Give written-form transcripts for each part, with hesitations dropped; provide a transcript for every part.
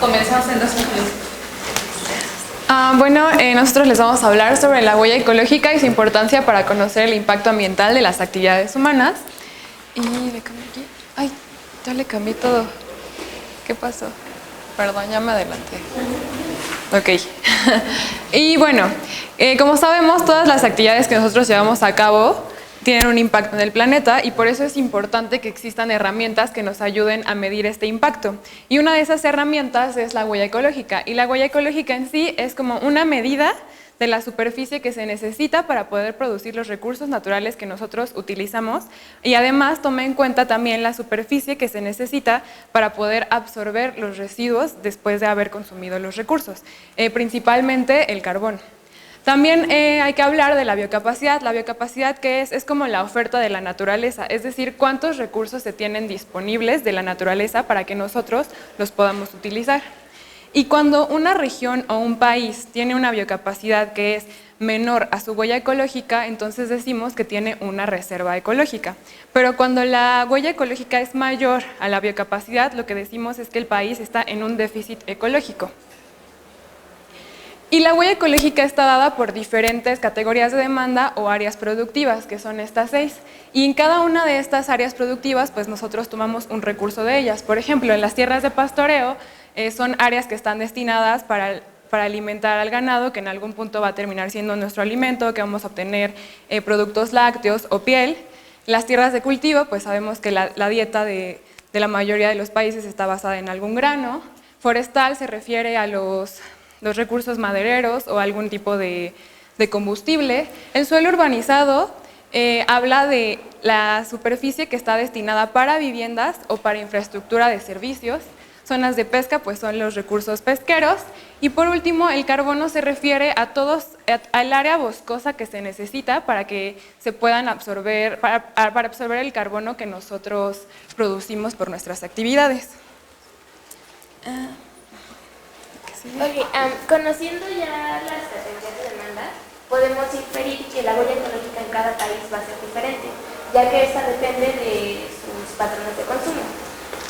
Comenzamos en 2 minutos. Bueno, nosotros les vamos a hablar sobre la huella ecológica y su importancia para conocer el impacto ambiental de las actividades humanas. Y le cambié aquí. Ay, ya le cambié todo. ¿Qué pasó? Perdón, ya me adelanté. Ok. Y bueno, como sabemos, todas las actividades que nosotros llevamos a cabo tienen un impacto en el planeta y por eso es importante que existan herramientas que nos ayuden a medir este impacto. Y una de esas herramientas es la huella ecológica. Y la huella ecológica en sí es como una medida de la superficie que se necesita para poder producir los recursos naturales que nosotros utilizamos y además toma en cuenta también la superficie que se necesita para poder absorber los residuos después de haber consumido los recursos, principalmente el carbón. También hay que hablar de la biocapacidad. La biocapacidad, ¿qué es? Es como la oferta de la naturaleza, es decir, cuántos recursos se tienen disponibles de la naturaleza para que nosotros los podamos utilizar. Y cuando una región o un país tiene una biocapacidad que es menor a su huella ecológica, entonces decimos que tiene una reserva ecológica. Pero cuando la huella ecológica es mayor a la biocapacidad, lo que decimos es que el país está en un déficit ecológico. Y la huella ecológica está dada por diferentes categorías de demanda o áreas productivas, que son estas 6. Y en cada una de estas áreas productivas, pues nosotros tomamos un recurso de ellas. Por ejemplo, en las tierras de pastoreo son áreas que están destinadas para alimentar al ganado, que en algún punto va a terminar siendo nuestro alimento, que vamos a obtener productos lácteos o piel. Las tierras de cultivo, pues sabemos que la dieta de la mayoría de los países está basada en algún grano. Forestal se refiere a los recursos madereros o algún tipo de combustible. El suelo urbanizado habla de la superficie que está destinada para viviendas o para infraestructura de servicios. Zonas de pesca, pues son los recursos pesqueros. Y por último, el carbono se refiere al área boscosa que se necesita para que se puedan absorber, para absorber el carbono que nosotros producimos por nuestras actividades. Conociendo ya las categorías de demanda, podemos inferir que la huella ecológica en cada país va a ser diferente, ya que esta depende de sus patrones de consumo.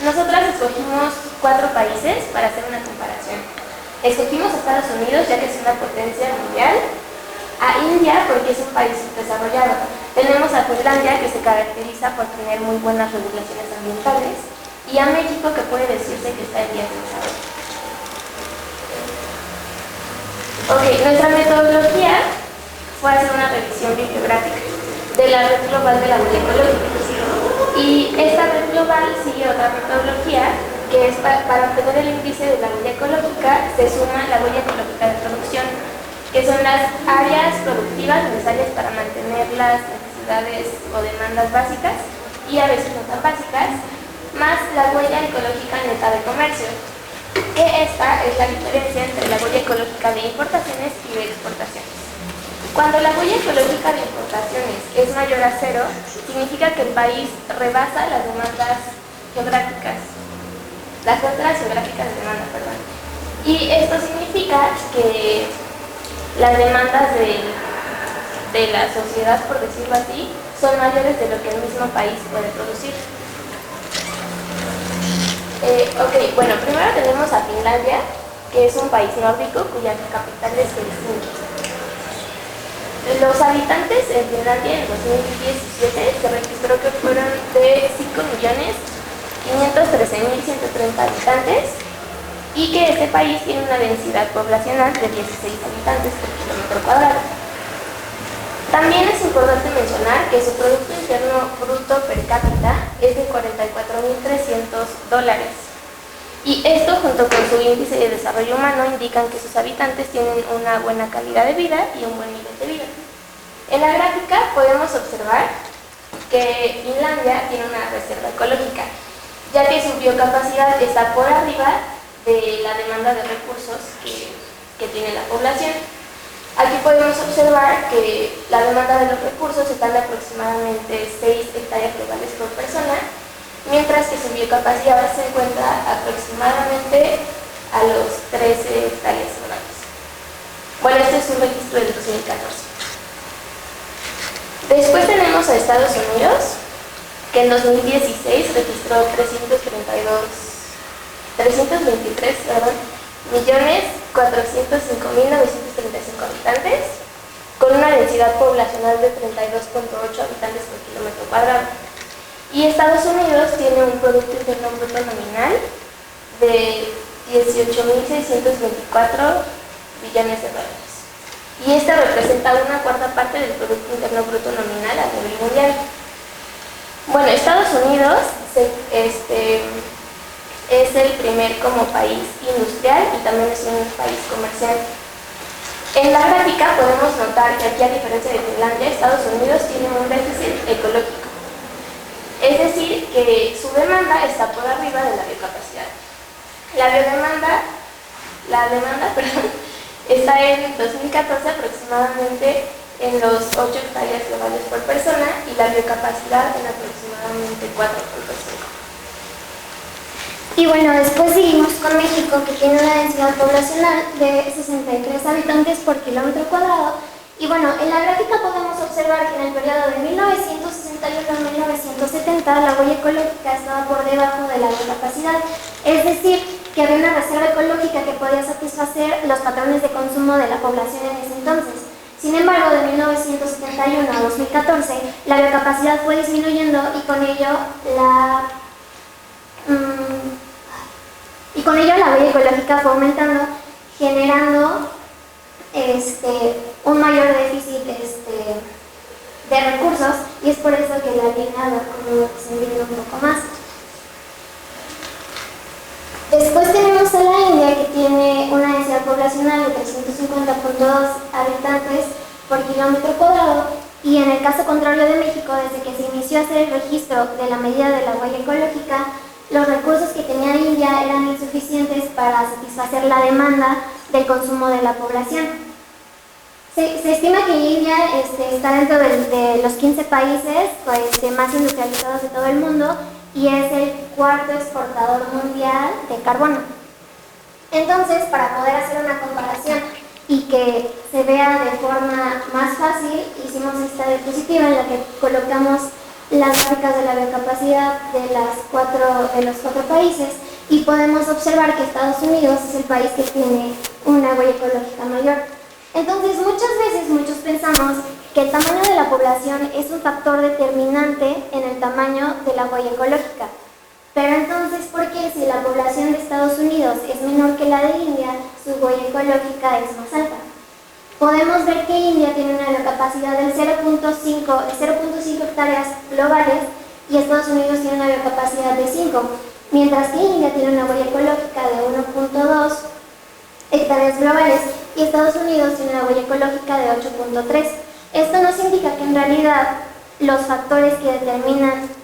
Nosotras escogimos 4 países para hacer una comparación. Escogimos a Estados Unidos, ya que es una potencia mundial, a India, porque es un país subdesarrollado. Tenemos a Finlandia, que se caracteriza por tener muy buenas regulaciones ambientales, y a México, que puede decirse que está en vías de desarrollo. Nuestra metodología fue hacer una revisión bibliográfica de la red global de la huella ecológica. Y esta red global sigue otra metodología que es para obtener el índice de la huella ecológica se suma la huella ecológica de producción, que son las áreas productivas necesarias para mantener las necesidades o demandas básicas y a veces no tan básicas, más la huella ecológica neta de comercio, que esta es la diferencia entre la huella ecológica de importaciones y de exportaciones. Cuando la huella ecológica de importaciones es mayor a 0, significa que el país rebasa las demandas geográficas, las fronteras geográficas de demanda, perdón. Y esto significa que las demandas de la sociedad, por decirlo así, son mayores de lo que el mismo país puede producir. Primero tenemos a Finlandia, que es un país nórdico cuya capital es Helsinki. Los habitantes en Finlandia en 2017 se registró que fueron de 5.513.130 habitantes y que este país tiene una densidad poblacional de 16 habitantes por kilómetro cuadrado. También es importante mencionar que su Producto Interno Bruto per cápita es de $44.300. Y esto, junto con su índice de desarrollo humano, indican que sus habitantes tienen una buena calidad de vida y un buen nivel de vida. En la gráfica podemos observar que Finlandia tiene una reserva ecológica, ya que su biocapacidad está por arriba de la demanda de recursos que tiene la población. Aquí podemos observar que la demanda de los recursos está de aproximadamente 6 hectáreas globales por persona, mientras que su biocapacidad se encuentra aproximadamente a los 13 hectáreas globales. Bueno, este es un registro del 2014. Después tenemos a Estados Unidos, que en 2016 registró 323 1.405.935 habitantes, con una densidad poblacional de 32.8 habitantes por kilómetro cuadrado. Y Estados Unidos tiene un Producto Interno Bruto nominal de 18.624 billones de dólares. Y esta representa una cuarta parte del Producto Interno Bruto nominal a nivel mundial. Bueno, Estados Unidos es el primer como país industrial y también es un país comercial. En la gráfica podemos notar que aquí, a diferencia de Finlandia, Estados Unidos tiene un déficit ecológico. Es decir, que su demanda está por arriba de la biocapacidad. La demanda está en 2014 aproximadamente en los 8 hectáreas globales por persona y la biocapacidad en aproximadamente 4.5. Y bueno, después seguimos con México, que tiene una densidad poblacional de 63 habitantes por kilómetro cuadrado. Y bueno, en la gráfica podemos observar que en el periodo de 1961 a 1970 la huella ecológica estaba por debajo de la biocapacidad, es decir, que había una reserva ecológica que podía satisfacer los patrones de consumo de la población en ese entonces. Sin embargo, de 1971 a 2014, la biocapacidad fue disminuyendo y con ello la huella ecológica fue aumentando, generando un mayor déficit de recursos, y es por eso que la línea va como descendiendo un poco más. Después tenemos a la India, que tiene una densidad poblacional de 350.2 habitantes por kilómetro cuadrado, y en el caso contrario de México, desde que se inició a hacer el registro de la medida de la huella ecológica, los recursos que tenía India eran insuficientes para satisfacer la demanda del consumo de la población. Se estima que India está dentro de los 15 países más industrializados de todo el mundo y es el cuarto exportador mundial de carbono. Entonces, para poder hacer una comparación y que se vea de forma más fácil, hicimos esta diapositiva en la que colocamos las gráficas de la biocapacidad de los cuatro países, y podemos observar que Estados Unidos es el país que tiene una huella ecológica mayor. Entonces, muchas veces muchos pensamos que el tamaño de la población es un factor determinante en el tamaño de la huella ecológica. Pero entonces, ¿por qué si la población de Estados Unidos es menor que la de India, su huella ecológica es más alta? Podemos ver que India tiene una biocapacidad del 0.5 hectáreas globales y Estados Unidos tiene una biocapacidad de 5, mientras que India tiene una huella ecológica de 1.2 hectáreas globales y Estados Unidos tiene una huella ecológica de 8.3. Esto nos indica que en realidad los factores que determinan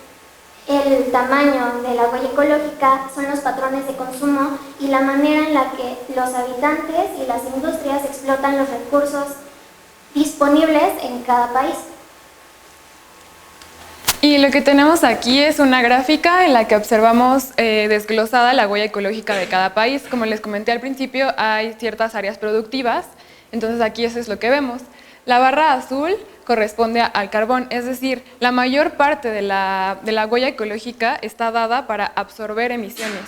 el tamaño de la huella ecológica son los patrones de consumo y la manera en la que los habitantes y las industrias explotan los recursos disponibles en cada país. Y lo que tenemos aquí es una gráfica en la que observamos desglosada la huella ecológica de cada país. Como les comenté al principio, hay ciertas áreas productivas, entonces aquí eso es lo que vemos. La barra azul corresponde al carbón, es decir, la mayor parte de la huella ecológica está dada para absorber emisiones.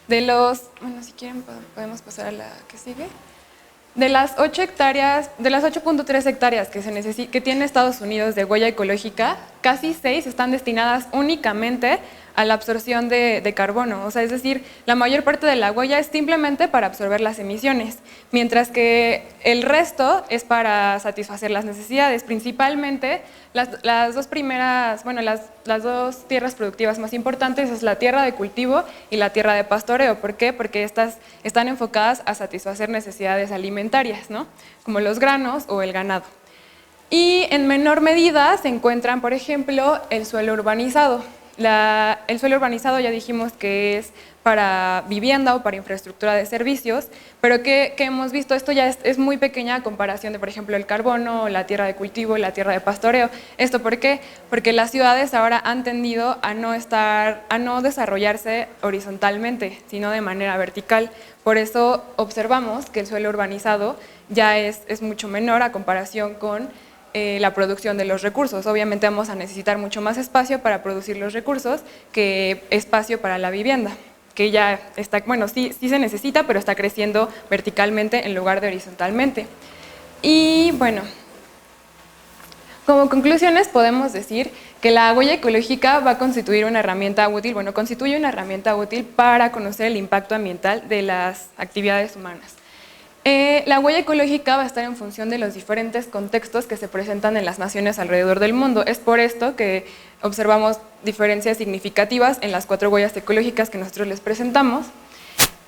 Bueno, si quieren podemos pasar a la que sigue. De las 8.3 hectáreas que tiene Estados Unidos de huella ecológica, casi 6 están destinadas únicamente a la absorción de carbono. O sea, es decir, la mayor parte de la huella es simplemente para absorber las emisiones, mientras que el resto es para satisfacer las necesidades. Principalmente, las dos tierras productivas más importantes es la tierra de cultivo y la tierra de pastoreo. ¿Por qué? Porque estas están enfocadas a satisfacer necesidades alimentarias, ¿no? Como los granos o el ganado. Y en menor medida se encuentran, por ejemplo, el suelo urbanizado. El suelo urbanizado ya dijimos que es para vivienda o para infraestructura de servicios, pero que hemos visto, esto ya es muy pequeña a comparación de, por ejemplo, el carbono, la tierra de cultivo y la tierra de pastoreo. ¿Esto por qué? Porque las ciudades ahora han tendido a no desarrollarse horizontalmente, sino de manera vertical. Por eso observamos que el suelo urbanizado ya es mucho menor a comparación con la producción de los recursos. Obviamente vamos a necesitar mucho más espacio para producir los recursos que espacio para la vivienda. que ya está, bueno, sí se necesita, pero está creciendo verticalmente en lugar de horizontalmente. Y bueno, como conclusiones podemos decir que la huella ecológica va a constituir una herramienta útil, bueno, constituye una herramienta útil para conocer el impacto ambiental de las actividades humanas. La huella ecológica va a estar en función de los diferentes contextos que se presentan en las naciones alrededor del mundo. Es por esto que observamos diferencias significativas en las 4 huellas ecológicas que nosotros les presentamos.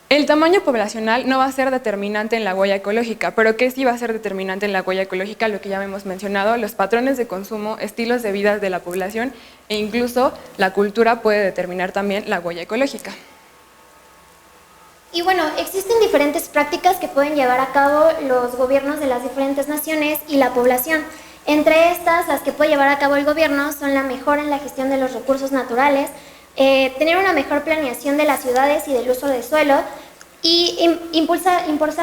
El tamaño poblacional no va a ser determinante en la huella ecológica, pero ¿qué sí va a ser determinante en la huella ecológica? Lo que ya hemos mencionado, los patrones de consumo, estilos de vida de la población e incluso la cultura puede determinar también la huella ecológica. Y bueno, existen diferentes prácticas que pueden llevar a cabo los gobiernos de las diferentes naciones y la población. Entre estas, las que puede llevar a cabo el gobierno son la mejora en la gestión de los recursos naturales, tener una mejor planeación de las ciudades y del uso del suelo y impulsar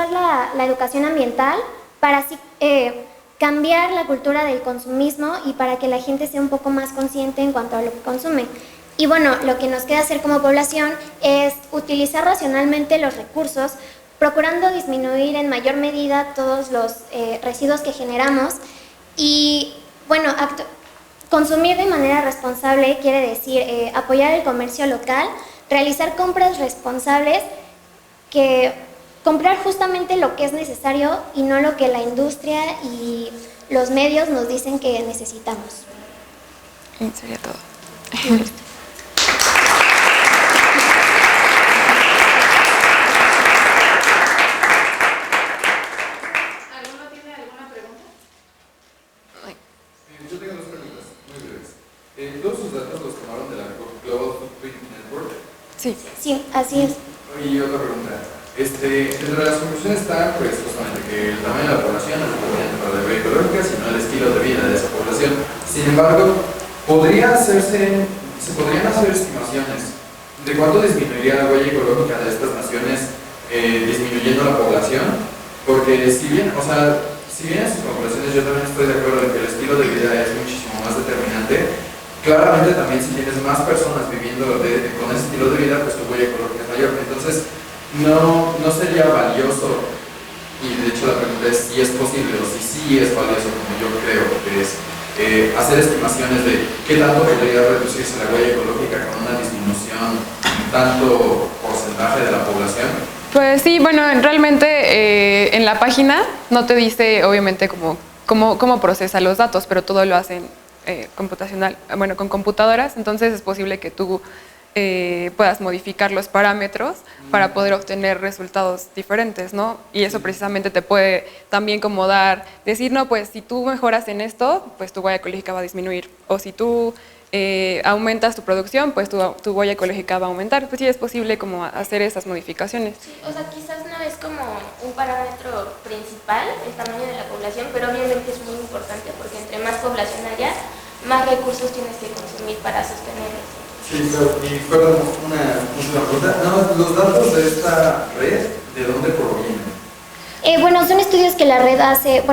la educación ambiental para así cambiar la cultura del consumismo y para que la gente sea un poco más consciente en cuanto a lo que consume. Y bueno, lo que nos queda hacer como población es utilizar racionalmente los recursos, procurando disminuir en mayor medida todos los residuos que generamos y bueno, consumir de manera responsable quiere decir apoyar el comercio local, realizar compras responsables, comprar justamente lo que es necesario y no lo que la industria y los medios nos dicen que necesitamos. Sería todo. Yo tengo 2 preguntas muy breves. ¿Todos sus datos los tomaron de la Global Footprint Network? Sí. Sí, así es. Y otra pregunta. Entre las conclusiones está, pues, justamente que el tamaño de la población no es determinante para la huella ecológica, sino el estilo de vida de esa población. Sin embargo, se podrían hacer estimaciones de cuánto disminuiría la huella ecológica de estas naciones disminuyendo la población, porque si bien en sus conclusiones yo también estoy de acuerdo en que el estilo de vida es muchísimo más determinante, claramente también si tienes más personas viviendo con ese estilo de vida, pues tu huella ecológica es mayor. Entonces, no sería valioso, y de hecho la pregunta es si es posible o si sí es valioso, como yo creo que es, hacer estimaciones de qué tanto podría reducirse la huella ecológica con una disminución en tanto porcentaje de la población. Pues sí, bueno, realmente en la página no te dice obviamente cómo procesa los datos, pero todo lo hacen con computadoras, entonces es posible que tú puedas modificar los parámetros para poder obtener resultados diferentes, ¿no? Y eso precisamente te puede también como decir, no, pues si tú mejoras en esto, pues tu huella ecológica va a disminuir, o si tú aumentas tu producción, pues tu huella ecológica va a aumentar. Pues sí es posible como hacer esas modificaciones. Sí, o sea, quizás no es como un parámetro principal el tamaño de la población, pero obviamente es muy importante porque entre más población haya, más recursos tienes que consumir para sostenerlos. Sí, claro. Y perdón, una última pregunta. ¿Los datos de esta red, de dónde provienen? Bueno, son estudios que la red hace,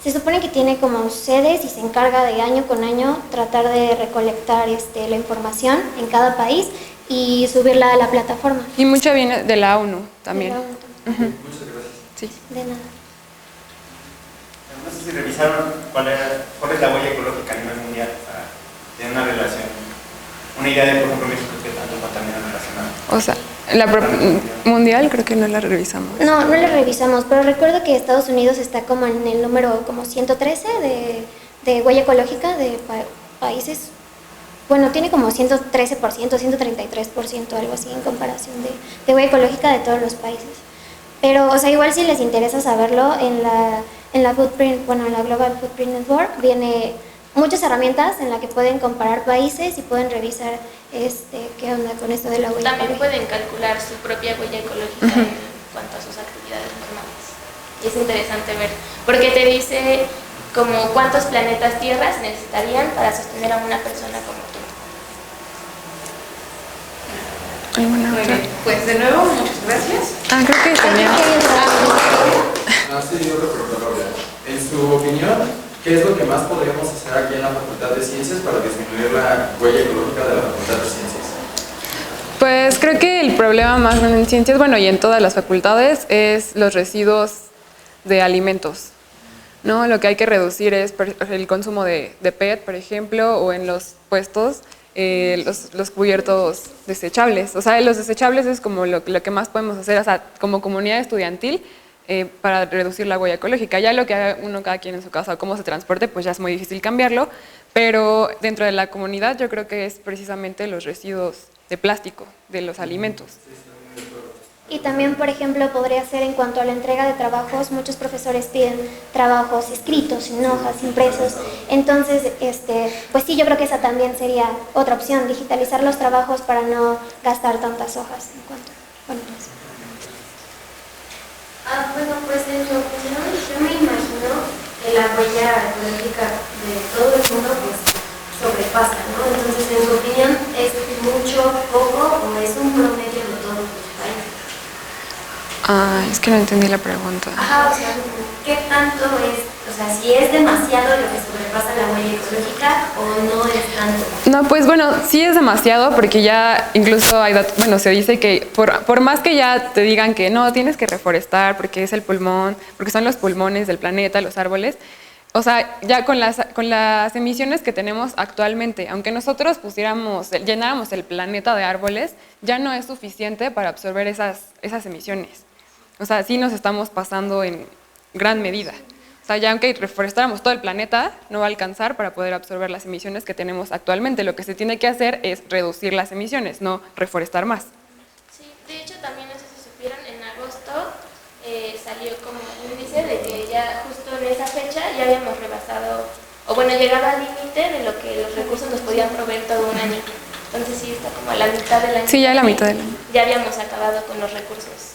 se supone que tiene como sedes y se encarga de año con año tratar de recolectar la información en cada país y subirla a la plataforma. Y mucho viene de la ONU también. De la ONU también. Muchas gracias. Sí. De nada. No sé si revisaron cuál es la huella ecológica a nivel mundial para tener una relación, una idea de, por ejemplo, México que tanto contamina relacionado. O sea, mundial creo que no la revisamos. No la revisamos, pero recuerdo que Estados Unidos está como en el número como 113 de huella ecológica de países. Bueno, tiene como 113%, 133%, algo así en comparación de huella ecológica de todos los países. Pero, o sea, igual si les interesa saberlo, en la Footprint, en la Global Footprint Network viene muchas herramientas en las que pueden comparar países y pueden revisar qué onda con esto de la huella También ecológica. pueden calcular su propia huella ecológica en cuanto a sus actividades normales. Y es interesante ver, porque te dice como cuántos planetas tierras necesitarían para sostener a una persona como tú. ¿Alguna Muy otra? bien, pues de nuevo, muchas gracias. Creo que tenía. Sí, otra pregunta rápida. En su opinión, ¿qué es lo que más podríamos hacer aquí en la Facultad de Ciencias para disminuir la huella ecológica de la Facultad de Ciencias? Pues Pues creo que el problema más grande en ciencias, bueno, y en todas las facultades, es los residuos de alimentos, ¿no? Lo que hay que reducir es el consumo de PET, por ejemplo, o en los puestos, los cubiertos desechables. O sea, los desechables es como lo que más podemos hacer, o sea, como comunidad estudiantil, para reducir la huella ecológica. Ya lo que haga uno cada quien en su casa o cómo se transporte, pues ya es muy difícil cambiarlo, pero dentro de la comunidad yo creo que es precisamente los residuos de plástico de los alimentos. Y también, por ejemplo, podría ser en cuanto a la entrega de trabajos, muchos profesores piden trabajos escritos, sin hojas, impresos. Entonces, pues sí, yo creo que esa también sería otra opción, digitalizar los trabajos para no gastar tantas hojas en cuanto, bueno, eso. Bueno, pues en mi opinión, yo me imagino que la huella ecológica de todo el mundo pues sobrepasa, ¿no? Entonces, en tu opinión, ¿es mucho, poco o es un promedio de todos los países? Es que no entendí la pregunta. Ajá, o sea, ¿qué tanto es, o sea, si es demasiado lo que sobrepasa la huella ecológica o no es tanto? No, pues bueno, sí es demasiado porque ya incluso hay bueno, se dice que por más que ya te digan que no, tienes que reforestar porque es el pulmón, porque son los pulmones del planeta, los árboles, o sea, ya con las emisiones que tenemos actualmente, aunque nosotros llenáramos el planeta de árboles, ya no es suficiente para absorber esas emisiones. O sea, sí nos estamos pasando en gran medida. O sea, ya aunque reforestáramos todo el planeta, no va a alcanzar para poder absorber las emisiones que tenemos actualmente. Lo que se tiene que hacer es reducir las emisiones, no reforestar más. Sí, de hecho también no sé si supieron, en agosto salió como un índice de que ya justo en esa fecha ya habíamos rebasado, o bueno, llegaba al límite de lo que los recursos nos podían proveer todo un año. Entonces sí, está como a la mitad del año. Sí, ya a la mitad del año. Ya habíamos acabado con los recursos.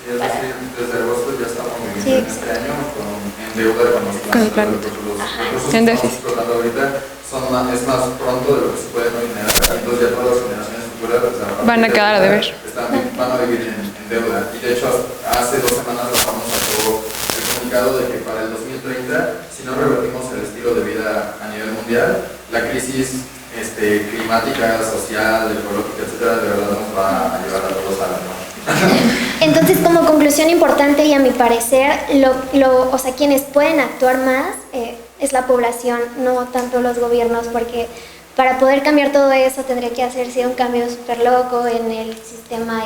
Sí, es decir, desde agosto ya estamos viviendo en este año en deuda con los planes. Los recursos en que estamos déficit. explotando ahorita es más pronto de lo que se puede no generar. Entonces ya todas las generaciones futuras van a quedar a deber. Van a vivir en deuda. Y de hecho, hace 2 semanas lanzamos el comunicado de que para el 2030, si no revertimos el estilo de vida a nivel mundial, la crisis climática, social, ecológica, etcétera, de verdad nos va a llevar a todos a la muerte. Entonces, como conclusión importante y a mi parecer, o sea, quienes pueden actuar más es la población, no tanto los gobiernos, porque para poder cambiar todo eso tendría que hacerse un cambio súper loco en los sistemas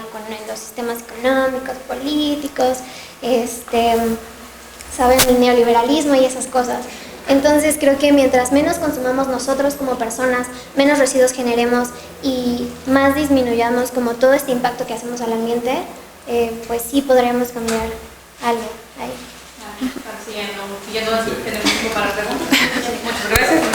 económicos, políticos, saben, el neoliberalismo y esas cosas. Entonces creo que mientras menos consumamos nosotros como personas, menos residuos generemos y más disminuyamos como todo este impacto que hacemos al ambiente, pues sí podríamos cambiar algo ahí. Si ya no tenemos tiempo para preguntas. Muchas gracias.